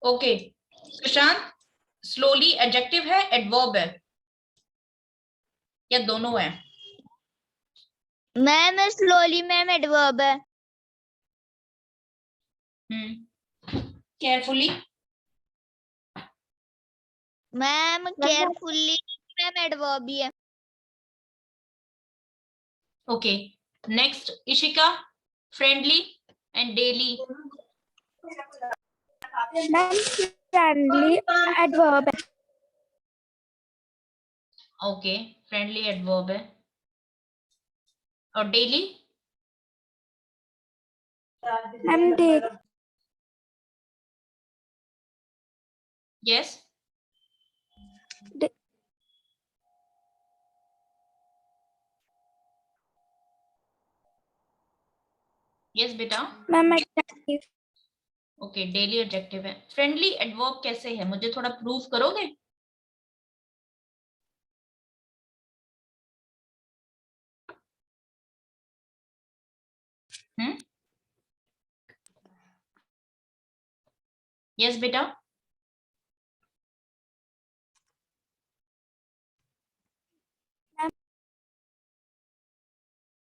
Okay Sushant, slowly adjective है adverb है या दोनों है? मैम स्लोली मैम एडवर्ब है। Carefully ma'am carefully ma'am adverb ही है। Okay next Ishika, friendly and daily. Ma'am friendly adverb है। ओके फ्रेंडली एडवर्ब है और daily? Ma'am day yes yes बेटा। Ma'am adjective. Okay daily adjective है। फ्रेंडली एडवर्ब कैसे है, मुझे थोड़ा प्रूफ करोगे? यस बेटा।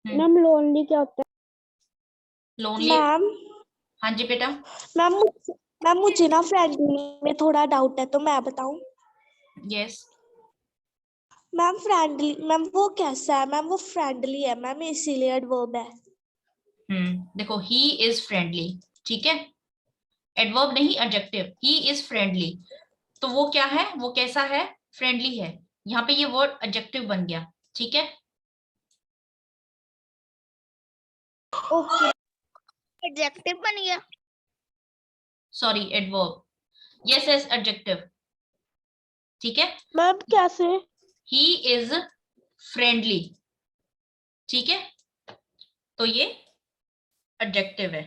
मैम लोनली क्या होता है? लोनली? मैम हाँ जी बेटा। मैम मुझे ना फ्रेंडली में थोड़ा डाउट है तो मैं बताऊं। यस मैम फ्रेंडली मैम वो कैसा है? मैम वो फ्रेंडली है मैम, इसीलिए एडवर्ब है। देखो ही इज फ्रेंडली, ठीक है, एडवर्ब नहीं एडजेक्टिव। ही इज फ्रेंडली, तो वो क्या है, वो कैसा है, फ्रेंडली है। यहाँ पे ये वर्ड एडजेक्टिव बन गया, ठीक है। ओके एडजेक्टिव बन गया। Sorry adverb, yes yes adjective, ठीक है। मैम कैसे? ही इज फ्रेंडली, ठीक है, तो ये एडजेक्टिव है।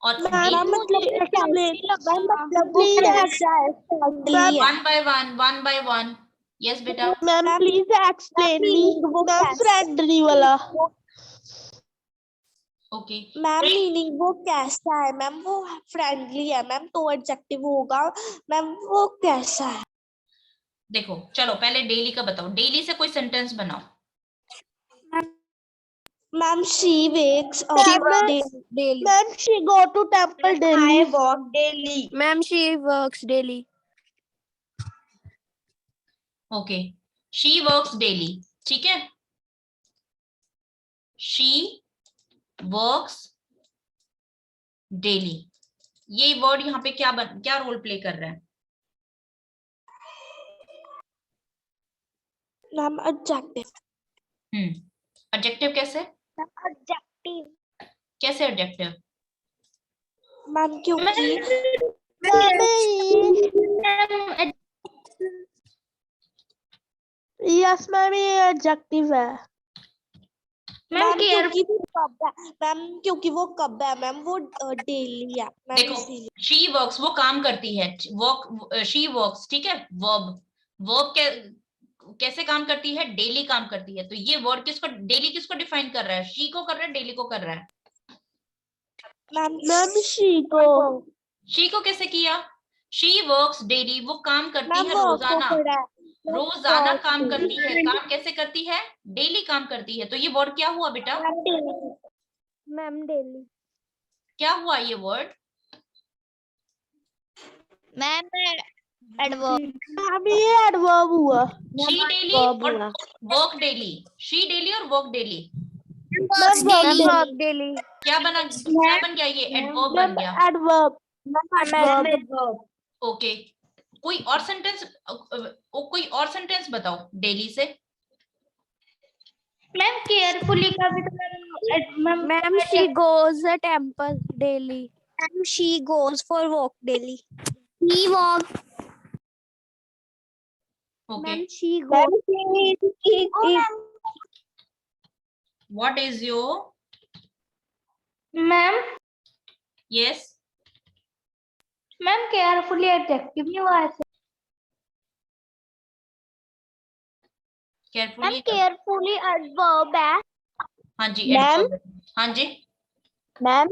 और मैम मतलब एक्सप्लेन, मतलब प्लीज ऐसा है फ्रेंडली है। One by one. यस बेटा। Ma'am please explain me ma'am friendly वाला। ओके मैम मीनिंग वो कैसा है? मैम वो फ्रेंडली है मैम, तो एडजेक्टिव होगा। मैम वो कैसा है? देखो चलो पहले डेली का बताओ, डेली से कोई सेंटेंस बनाओ। Ma'am she wax daily. Ma'am she go to temple daily. I walk daily. Ma'am she works daily. Okay she works daily, ठीक है, शी वर्क्स डेली। ये वर्ड यहाँ पे क्या रोल प्ले कर रहा है? Ma'am adjective. एडजेक्टिव कैसे? एडजेक्टिव कैसे एडजेक्टिव? मैम क्योंकि यस मैम ये एडजेक्टिव है। मैम क्योंकि वो कब है? मैम क्योंकि वो कब है? मैम वो डेली है मैम, देखो इसीलिए। शी वर्क्स वो काम करती है, वर्क शी वर्क्स, ठीक है, वर्ब वर्ब कैसे काम करती है, डेली काम करती है। तो ये वर्ड किसको, डेली किसको डिफाइन कर रहा है, शी को कर रहा है, डेली को कर रहा है? मैम शी को कैसे किया? शी वर्क्स डेली, वो काम करती है रोजाना, रोजाना काम करती है। काम कैसे करती है? डेली काम करती है। तो ये वर्ड क्या हुआ बेटा? Ma'am daily. क्या हुआ ये वर्ड? Ma'am adverb. मैम ये एडवर्ब हुआ। शी डेली और वर्क डेली, शी डेली और वर्क डेली। Work daily. क्या बन गया ये? एडवर्ब बन गया। एडवर्ब। ओके कोई और सेंटेंस बताओ डेली से। मैम केयरफुली का भी तो ma'am she goes a temple daily. Ma'am she goes for walk daily. He walk. Okay ma'am she goes. What is your? Ma'am yes ma'am carefully adjective नहीं हुआ ऐसे। केयरफुली। केयरफुली एडवर्ब है। हाँ जी ma'am adverb. हाँ जी ma'am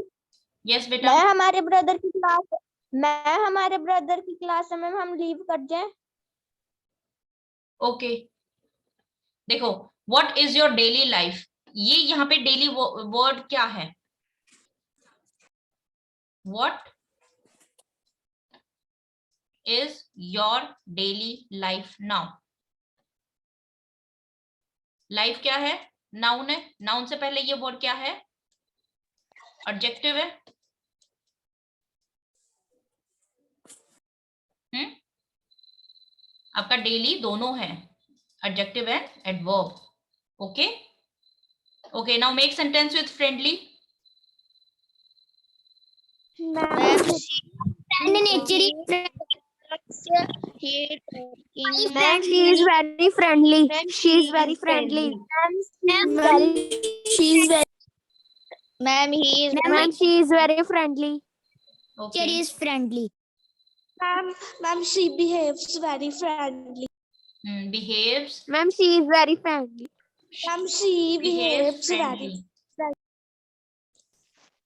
yes बेटा। मैं हमारे brother की क्लास मैम हमारे ब्रदर की क्लास है मैम, हम लीव कर जाएं? ओके देखो, what is your daily life, ये यहाँ पे डेली वर्ड क्या है? What is your daily life now? Life क्या है? नाउन है, नाउन से पहले ये वर्ड क्या है? एडजेक्टिव है। आपका डेली दोनों है, adjective and adverb. Okay okay, now make sentence with friendly. Ma'am She is very friendly. She is very friendly. Ma'am, he is Ma'am, she is very friendly. Okay. is friendly. Ma'am, she behaves very friendly. Behaves. Ma'am, she is very friendly. Ma'am, she behaves very. friendly.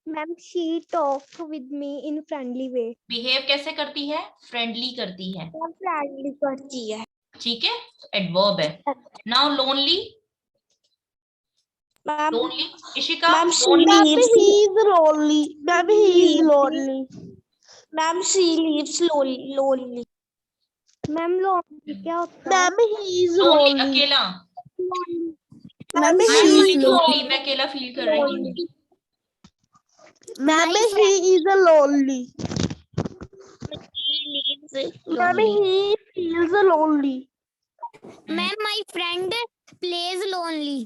Ma'am, she talks with me in friendly way. Behave कैसे करती है? Friendly करती है। Ma'am, friendly करती है। ठीक है, adverb है। Now lonely. Ma'am, Lonely. Ishika. ma'am, lonely. he is lonely. Ma'am, he is lonely. Ma'am, she lives lonely. Ma'am, lonely क्या होता है? Ma'am, he is Lonely lonely. अकेला। Ma'am, I am he is feeling lonely. lonely. मैं अकेला feel कर रही हूँ। Ma'am, he is lonely. Ma'am, he feels lonely. Ma'am, my friend plays lonely.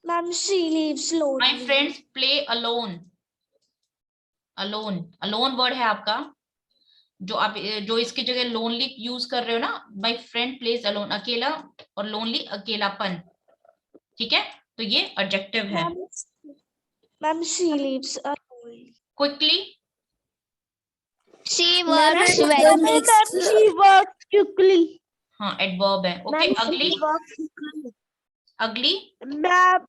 Ma'am, she lives lonely. My friends play alone. Alone. Alone word है आपका, जो आप जो इसकी जगह lonely यूज कर रहे हो ना। My friend plays alone, अकेला, और lonely अकेलापन। ठीक है, तो ये एडजेक्टिव है। Ma'am, she lives alone. Quickly. She works very Ma'am, she works quickly. हाँ, एडवर्ब है। ओके, अगली। अगली। Ma'am,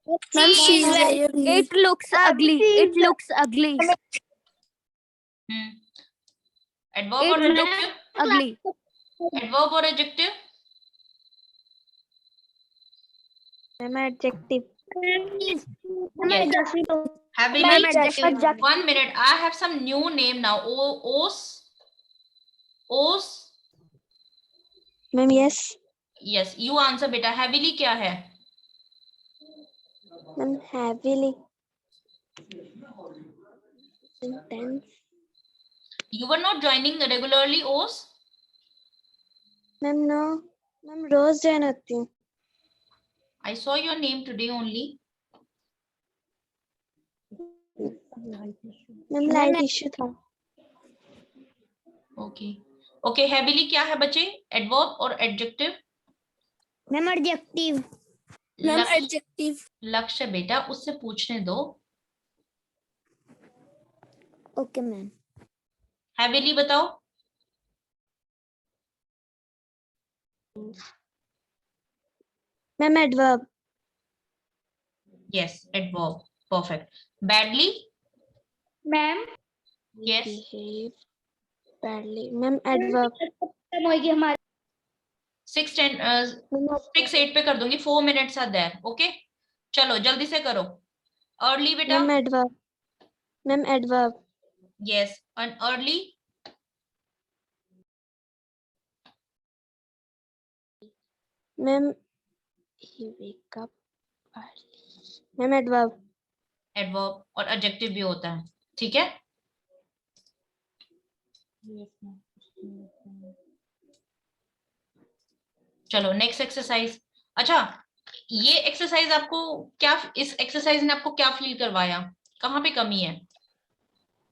It looks ugly. It looks ugly. Adverb और एडजेक्टिव। Ugly. एडवर्ब और adjective. Ma'am, adjective. Yes. Heavily. 1 minute. I have some new name now. Os. Os. Ma'am, yes. Yes. You answer बेटा। Heavily क्या है? Ma'am, heavily. Intense. You were not joining regularly, Os? Ma'am, no. Ma'am, rose join होती हूँ। I saw your name today only. Ma'am, light issue था। Okay. Okay. Heavily क्या है बच्चे? Adverb और adjective? Ma'am, adjective. adjective. लक्ष्य बेटा, उससे पूछने दो। Okay, ma'am. Heavily बताओ। Ma'am, adverb. Yes, adverb. Perfect. Badly. Ma'am. Yes. Behave badly. Ma'am, adverb. 6 8 पे कर दूंगी। 4 minutes are there. Okay. चलो जल्दी से करो। Early बेटा। Ma'am, adverb. Ma'am, adverb. Yes. And early. Ma'am, he wake up early. Ma'am, adverb. Adverb और adjective भी होता है। ठीक है। चलो नेक्स्ट एक्सरसाइज। अच्छा, ये एक्सरसाइज आपको क्या, इस एक्सरसाइज ने आपको क्या फील करवाया? कहाँ पे कमी है?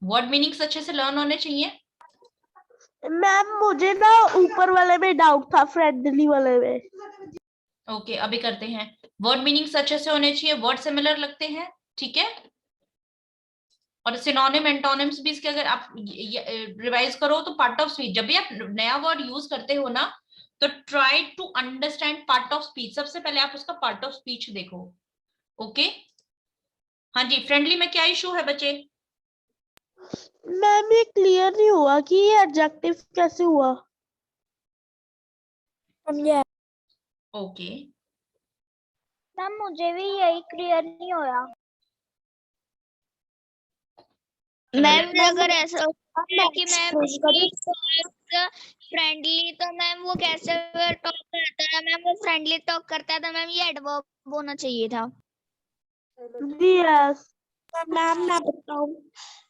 वर्ड मीनिंग्स अच्छे से लर्न होने चाहिए। मैम, मुझे ना ऊपर वाले में डाउट था, फ्रेंडली वाले में। ओके, अभी करते हैं। वर्ड मीनिंग्स अच्छे से होने चाहिए, वर्ड सिमिलर लगते हैं। ठीक है, और सिनोनिम एंटोनिम्स भी इसके अगर आप रिवाइज करो तो पार्ट ऑफ स्पीच, जब भी आप नया वर्ड यूज करते हो ना, तो try to understand part of speech. सबसे पहले आप उसका पार्ट ऑफ स्पीच देखो। ओके, हाँ जी, फ्रेंडली में क्या इशू है बच्चे? मैम ये क्लियर नहीं हुआ कि ये एडजेक्टिव कैसे हुआ। ओके, मैम मुझे भी यही क्लियर नहीं होया। चलो मैम मैम अगर ऐसा है कि मैम नेक्स्ट फ्रेंडली, तो मैम वो कैसे टॉक करता है? मैम वो फ्रेंडली टॉक करता है, तो मैम ये एडवर्ब होना चाहिए था। यस मैम मैं बताऊं।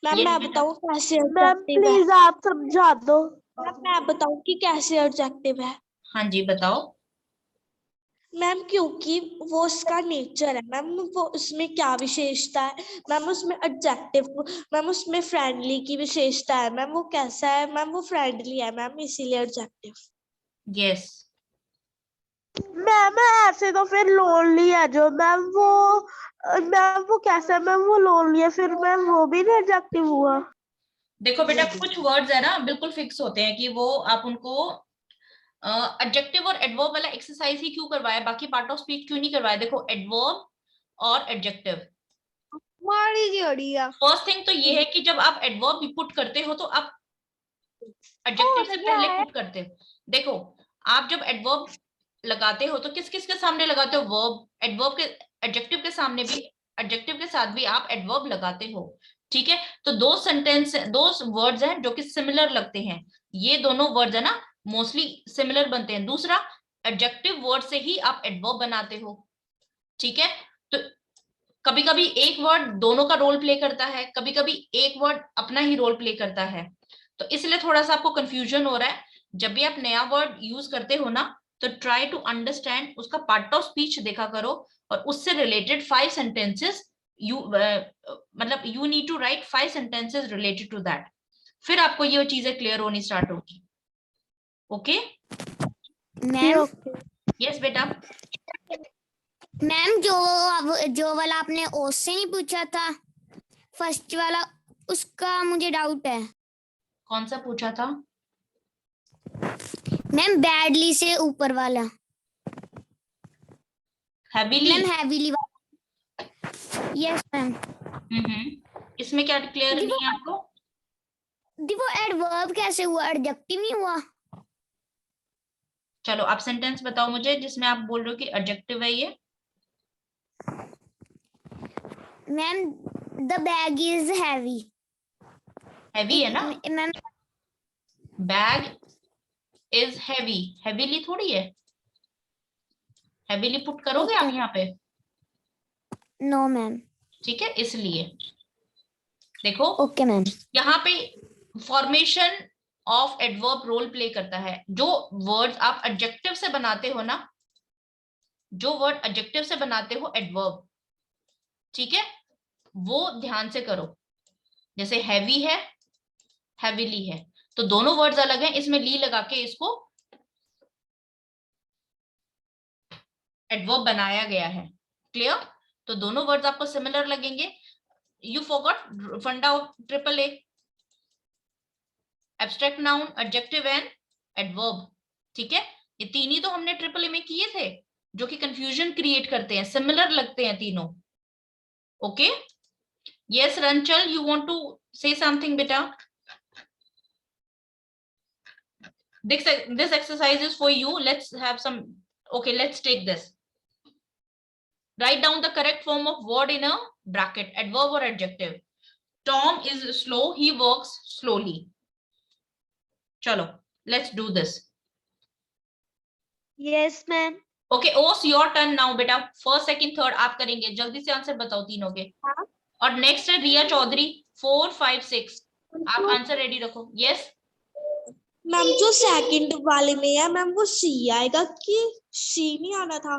मैम यस मैं बेटा, बताऊं कैसे मैम प्लीज आप समझा दो। मैम मैं बताऊं कि कैसे एडजेक्टिव है। हाँ जी बताओ। मैम क्योंकि वो उसका नेचर है मैम, वो उसमें क्या विशेषता है मैम, उसमें एडजेक्टिव, मैम उसमें फ्रेंडली की विशेषता है मैम, वो कैसा है मैम, वो फ्रेंडली है मैम, इसीलिए एडजेक्टिव। यस, मैम ऐसे तो फिर लोनली है जो मैम वो कैसा है मैम, वो लोनली है, फिर मैम वो भी नहीं एडजेक्टिव हुआ। देखो बेटा, कुछ वर्ड्स है ना बिल्कुल फिक्स होते हैं कि वो आप उनको एडजेक्टिव और एडवर्ब वाला एक्सरसाइज ही क्यों करवाया, बाकी पार्ट ऑफ स्पीच क्यों नहीं करवाया? देखो, एडवर्ब और एडजेक्टिव, मारी जोड़िया। फर्स्ट थिंग तो ये है कि जब आप एडवर्ब भी पुट करते हो तो आप एडजेक्टिव से पहले पुट करते हो। देखो, आप जब एडवर्ब लगाते हो तो किस किस के सामने लगाते हो? वर्ब, एडवर्ब के, एडजेक्टिव के सामने भी, एडजेक्टिव के साथ भी आप एडवर्ब लगाते हो। ठीक है, तो दो सेंटेंस, दो वर्ड्स हैं जो कि सिमिलर लगते हैं, ये दोनों वर्ड्स है ना मोस्टली सिमिलर बनते हैं। दूसरा, एडजेक्टिव वर्ड से ही आप एडवर्ब बनाते हो। ठीक है, तो कभी कभी एक वर्ड दोनों का रोल प्ले करता है, कभी कभी एक वर्ड अपना ही रोल प्ले करता है, तो इसलिए थोड़ा सा आपको कंफ्यूजन हो रहा है। जब भी आप नया वर्ड यूज करते हो ना, तो ट्राई टू अंडरस्टैंड, उसका पार्ट ऑफ स्पीच देखा करो, और उससे रिलेटेड 5 सेंटेंसेस यू मतलब you need to write 5 sentences related to that, फिर आपको ये चीजें क्लियर होनी स्टार्ट होगी। ओके? मैम, यस बेटा। मैम जो वाला आपने ओस से नहीं पूछा था, फर्स्ट वाला, उसका मुझे डाउट है। कौन सा पूछा था? मैम बैडली से ऊपर वाला। हैविली? मैम हैवीली वाला। Yes ma'am. इसमें क्या क्लियर दी वो नहीं है आपको? दी वो एडवर्ब कैसे हुआ, एडजेक्टिव नहीं हुआ? चलो आप सेंटेंस बताओ मुझे जिसमें आप बोल रहे हो कि एडजेक्टिव है ये। Ma'am the bag is heavy. Heavy है ना? Ma'am bag is heavy, heavily थोड़ी है, हैवीली पुट करोगे ओके। आप यहाँ पे? No ma'am. ठीक है, इसलिए देखो, ओके मैम। यहाँ पे formation of adverb role play करता है। जो वर्ड्स आप एडजेक्टिव से बनाते हो ना, जो वर्ड एडजेक्टिव से बनाते हो एडवर्ब, ठीक है, वो ध्यान से करो। जैसे हैवी है, हैवीली है, तो दोनों वर्ड्स अलग हैं, इसमें ली लगा के इसको एडवर्ब बनाया गया है। क्लियर? तो दोनों वर्ड्स आपको सिमिलर लगेंगे। यू फॉरगॉट फंडा of triple A, abstract noun, adjective and adverb. ठीक है, ये तीन ही तो हमने ट्रिपल ए में किए थे, जो कि कंफ्यूजन क्रिएट करते हैं, सिमिलर लगते हैं तीनों। Okay? Yes Ranchal, you want to say something बेटा? This exercise is for you. Let's have some. Okay, let's take this. Write down the correct form of word in a bracket, adverb or adjective. Tom is slow, he works slowly. Chalo, let's do this. Yes ma'am. Okay, Os, your turn now बेटा। First second third आप करेंगे, जल्दी से answer बताओ तीनों के। और next है रिया चौधरी, 4, 5, 6। आप आंसर रेडी रखो। यस मैम जो सेकंड वाले में है मैम, वो सी आएगा कि सी नहीं आना था?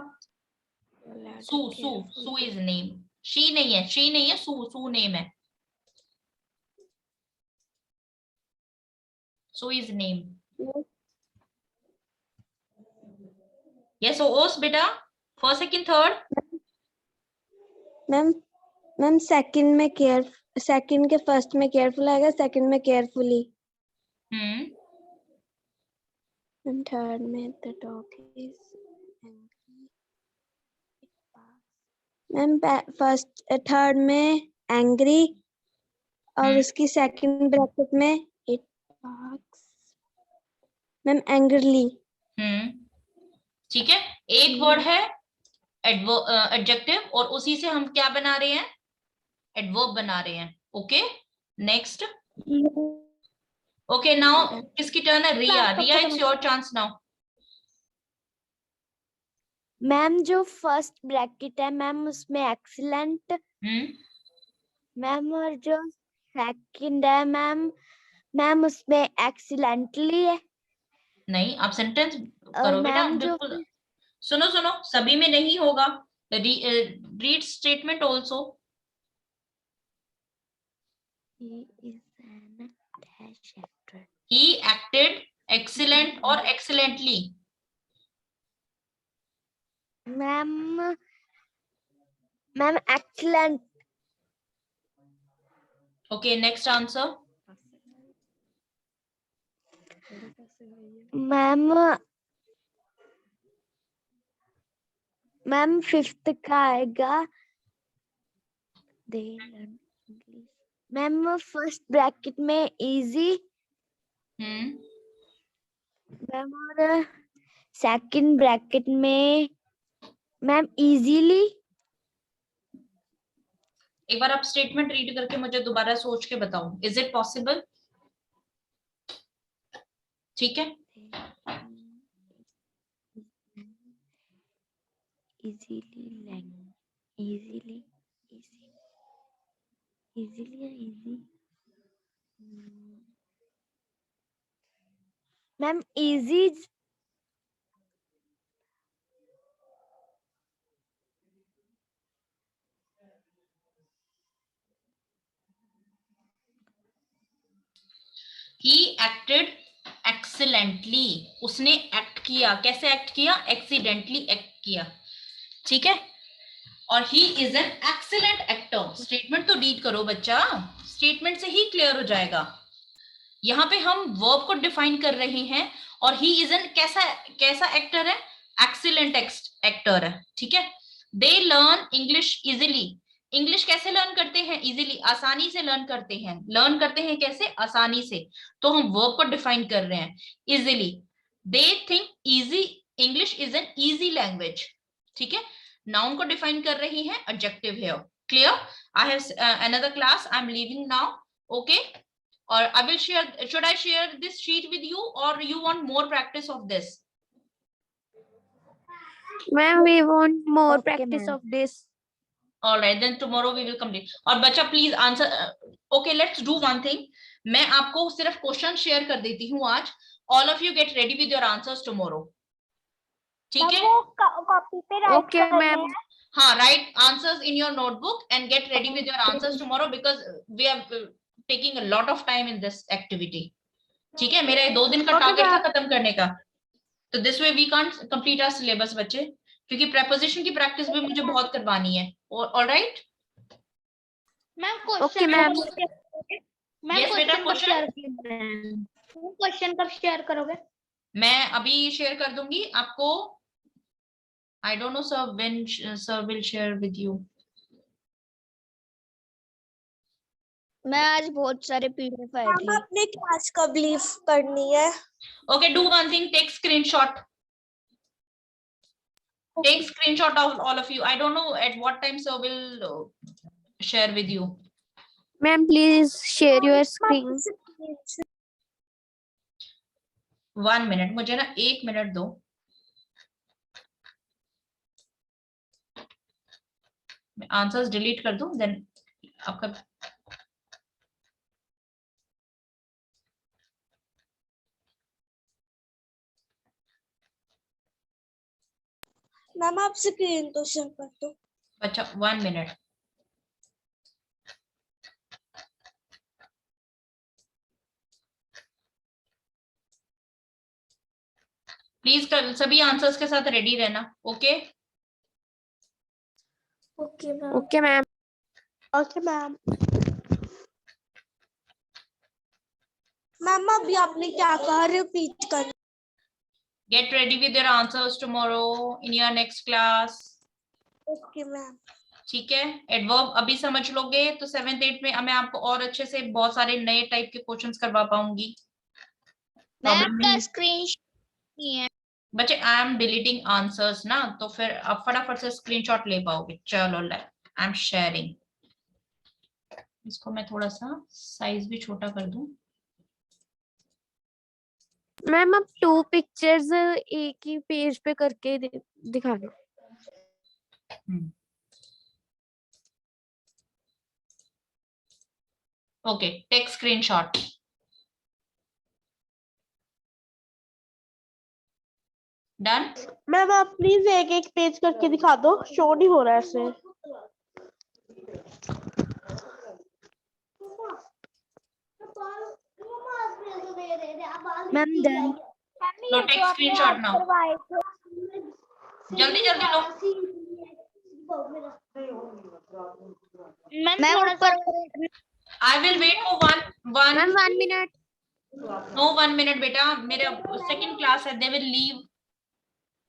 सू, सू, सू इज नेम। शी नहीं है, शी नहीं है, सू, सू नेम है। सू इज नेम। यस ओस बेटा, first second third. Ma'am ma'am second के फर्स्ट में केयरफुल आएगा, सेकंड में केयरफुली। मैम थर्ड में the dog is ma'am first third में एंग्री और उसकी सेकंड ब्रैकेट में इट मैम एंग्रली। ठीक है, एक वर्ड है एडजेक्टिव और उसी से हम क्या बना रहे हैं, एडवर्ब बना रहे हैं। Okay next. ओके नाउ किसकी टर्न है? Riya. Riya it's your chance now. Ma'am जो फर्स्ट ब्रैकेट है मैम उसमें एक्सीलेंट मैम, और जो सेकंड है मैम उसमें एक्सीलेंटली है। नहीं, आप सेंटेंस और करो बेटा मैम जो बिल्कुल। सुनो सुनो, सभी में नहीं होगा। Read statement also. He acted excellent or excellently. Ma'am excellent. Okay, next answer. Ma'am fifth का आएगा मैम फर्स्ट ब्रैकेट में इजी मैम, और सेकंड ब्रैकेट में मैम इजीली। एक बार आप स्टेटमेंट रीड करके मुझे दोबारा सोच के बताओ, इज इट पॉसिबल? ठीक है, easily ma'am easy. he acted excellently. उसने एक्ट किया, कैसे एक्ट किया? एक्सीडेंटली एक्ट किया। ठीक है, और he is an excellent actor. Statement तो रीड करो बच्चा, स्टेटमेंट से ही क्लियर हो जाएगा। यहाँ पे हम वर्ब को डिफाइन कर रहे हैं और ही इज एन कैसा एक्टर है? एक्सीलेंट एक्टर है। ठीक है, they learn English easily. English कैसे लर्न करते हैं? इजिली, आसानी से लर्न करते हैं। लर्न करते हैं कैसे? आसानी से। तो हम वर्ब को डिफाइन कर रहे हैं easily. They think easy English is an easy language. ठीक है, नाउन को डिफाइन कर रही हैं, एडजेक्टिव है। Clear? I have another class, I am leaving now. Okay, or I will share, should I share this sheet with you or you want more practice of this? Ma'am we want more practice of this. All right, then tomorrow we will complete. और बच्चा please answer. Okay, let's do one thing. मैं आपको सिर्फ question share कर देती हूँ आज। All of you get ready with your answers tomorrow. ठीक है? कॉपी पे राइट करना है। हाँ, write answers in your notebook and get ready with your answers tomorrow because we are taking a lot of time in this activity. ठीक है, मेरा 2 दिन का टारगेट था खत्म करने का, तो this way we can't complete our syllabus बच्चे, क्योंकि प्रेपोजिशन की प्रैक्टिस भी मुझे बहुत करवानी है। ऑलराइट मैम क्वेश्चन कब शेयर करोगे? मैं अभी शेयर कर दूंगी आपको। I don't know sir when sir will share with you. मैं आज बहुत सारे पीडीएफ आए थे। अपने क्लास कब लीव करनी है? Okay, do one thing, take screenshot. Take screenshot of all of you. I don't know at what time sir will share with you. Ma'am, please share your screen. 1 minute, मुझे ना 1 minute दो। मैं answers delete कर दूं, then आपका ma'am आप screen तो share कर दो। अच्छा 1 मिनट। प्लीज कल सभी आंसर्स के साथ रेडी रहना। Okay okay ma'am. Okay, ma'am. Okay ma'am. Ma'am अभी आपने क्या कहा, रिपीट कर। Get ready with your answers tomorrow in your next class. Okay ma'am. ठीक है, एडवर्ब अभी समझ लोगे तो 7th 8th में मैं आपको और अच्छे से बहुत सारे नए टाइप के क्वेश्चंस करवा पाऊंगी। मैम प्रॉब्लम का नहीं स्क्रीन नहीं है। बच्चे, आई एम डिलीटिंग आंसर्स ना, तो फिर आप फटाफट से स्क्रीनशॉट ले पाओगे। चलो ले, आई एम शेयरिंग। इसको मैं थोड़ा सा साइज भी छोटा कर दूं। मैम अब 2 पिक्चर्स एक ही पेज पे करके दिखा दो। Okay, take screenshot. Done. Ma'am आप प्लीज एक एक पेज करके दिखा दो, शो नहीं हो रहा है ऐसे। Ma'am done. लो टेक स्क्रीनशॉट नाउ, जल्दी जल्दी लो। मैम ऊपर I will wait for one ma'am 1 minute. No 1 minute बेटा, मेरा सेकंड क्लास है, दे विल लीव।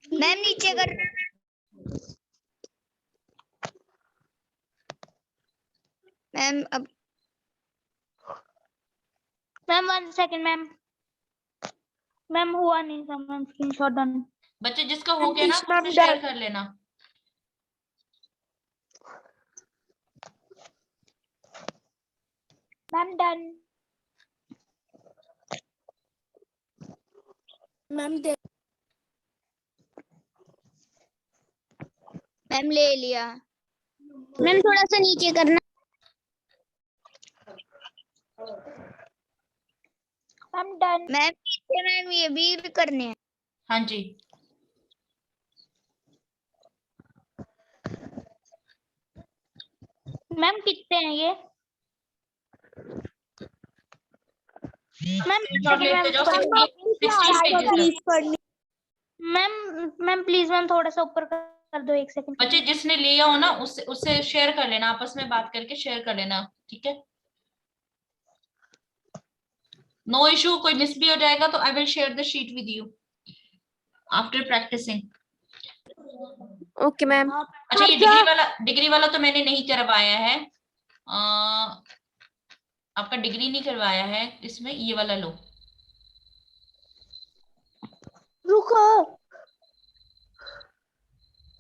मैम नीचे करना। मैम अब मैम 1 सेकंड मैम। मैम हुआ नहीं था मैम, स्क्रीनशॉट डन। बच्चे जिसका हो गया ना तो मैम उसे शेयर कर लेना। Ma'am done. मैम मैम ले लिया। मैम थोड़ा सा नीचे करना। Ma'am done. मैम नीचे मैम ये भी करने हैं। हाँ जी, मैम कितने हैं ये? मैम स्क्रीनशॉट लेते जाओ। 16 पेजेस है। प्लीज पढ़नी। मैम प्लीज मैम थोड़ा सा ऊपर कर दो, 1 सेकंड। बच्चे जिसने लिया हो ना उससे शेयर कर लेना, आपस में बात करके शेयर कर लेना, ठीक है। नो इशू, कोई मिस भी हो जाएगा तो I will share the sheet with you after practicing. Okay ma'am. अच्छा, ये डिग्री वाला तो मैंने नहीं करवाया है। आपका डिग्री नहीं करवाया है इसमें, ये वाला लो। रुको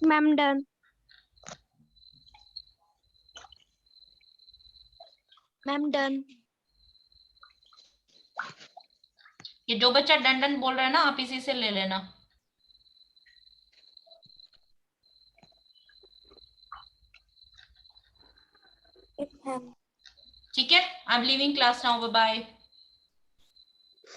मैम डन। Ma'am done. ये जो बच्चा डन डन बोल रहा है ना, आप इसी से ले लेना। ठीक है, I am leaving class now, bye bye.